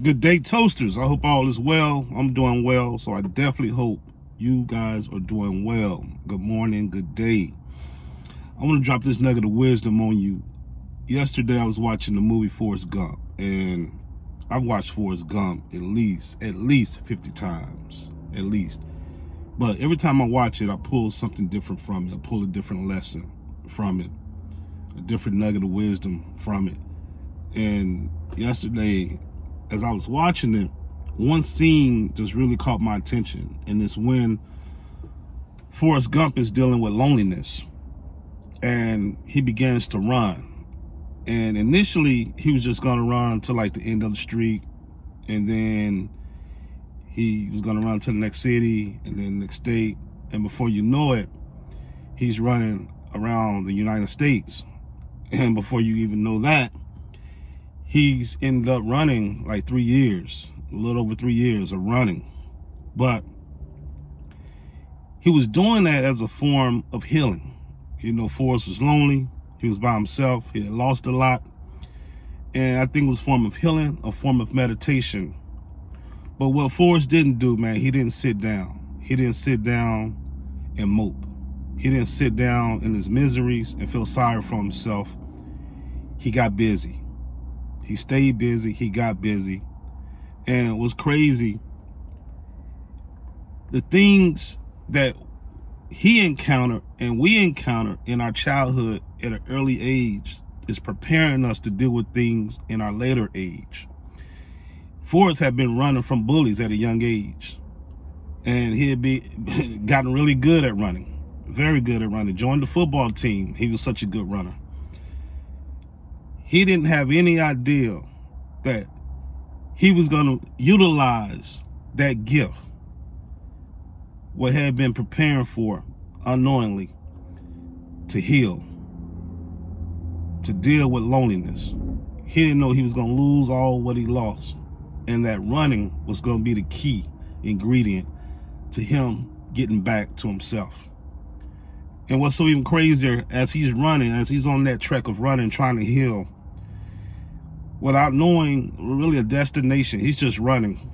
Good day, toasters. I hope all is well. I'm doing well, so I definitely hope you guys are doing well. Good morning, good day. I want to drop this nugget of wisdom on you. Yesterday, I was watching the movie Forrest Gump, and I've watched Forrest Gump at least 50 times, at least. But every time I watch it, I pull something different from it. I pull a different lesson from it, a different nugget of wisdom from it. And yesterday, as I was watching it, one scene just really caught my attention, and it's when Forrest Gump is dealing with loneliness, and he begins to run. And initially, he was just gonna run to like the end of the street, and then he was gonna run to the next city, and then next state, and before you know it, he's running around the United States. And before you even know that, he's ended up running like 3 years, a little over 3 years of running. But he was doing that as a form of healing. You know, Forrest was lonely. He was by himself. He had lost a lot. And I think it was a form of healing, a form of meditation. But what Forrest didn't do, man, he didn't sit down. He didn't sit down and mope. He didn't sit down in his miseries and feel sorry for himself. He got busy. He stayed busy, he got busy. And it was crazy. The things that he encountered and we encountered in our childhood at an early age is preparing us to deal with things in our later age. Forrest had been running from bullies at a young age. And he had gotten really good at running, very good at running. Joined the football team. He was such a good runner. He didn't have any idea that he was going to utilize that gift, what had been preparing for unknowingly, to heal, to deal with loneliness. He didn't know he was going to lose all what he lost, and that running was going to be the key ingredient to him getting back to himself. And what's so even crazier, as he's running, as he's on that trek of running, trying to heal, without knowing really a destination, he's just running.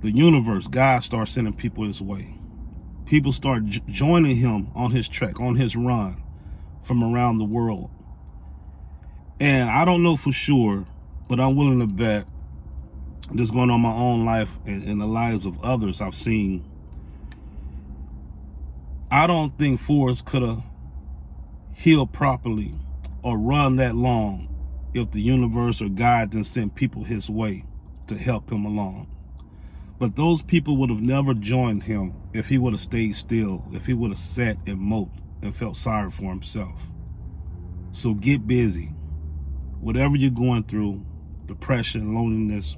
The universe, God starts sending people his way. People start joining him on his trek, on his run from around the world. And I don't know for sure, but I'm willing to bet, just going on my own life and the lives of others I've seen, I don't think Forrest could have healed properly or run that long if the universe or God didn't send people his way to help him along. But those people would have never joined him if he would have stayed still, if he would have sat and moped and felt sorry for himself. So get busy. Whatever you're going through, depression, loneliness,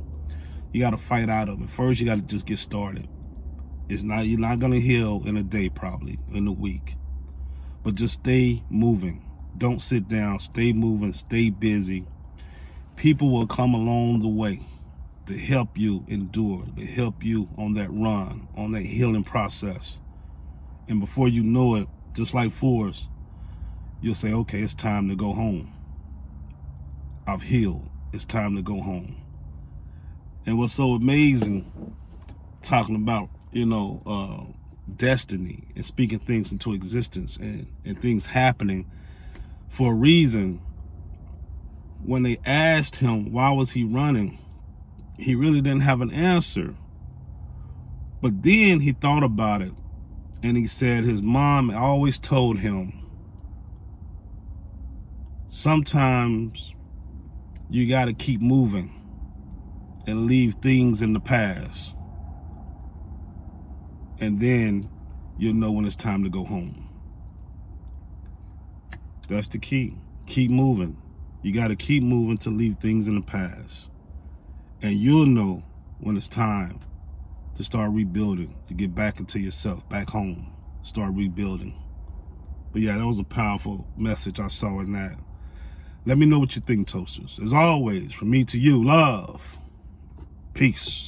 you got to fight out of it. First, you got to just get started. You're not going to heal in a day, probably, in a week. But just stay moving. Don't sit down, stay moving, stay busy. People will come along the way to help you endure, to help you on that run, on that healing process. And before you know it, just like Forrest, you'll say, okay, it's time to go home. I've healed. It's time to go home. And what's so amazing, talking about, destiny and speaking things into existence and things happening for a reason, when they asked him why was he running, he really didn't have an answer. But then he thought about it, and he said his mom always told him, sometimes you got to keep moving and leave things in the past, and then you'll know when it's time to go home. That's the key. Keep moving. You got to keep moving to leave things in the past. And you'll know when it's time to start rebuilding, to get back into yourself, back home, start rebuilding. But yeah, that was a powerful message I saw in that. Let me know what you think, toasters. As always, from me to you, love. Peace.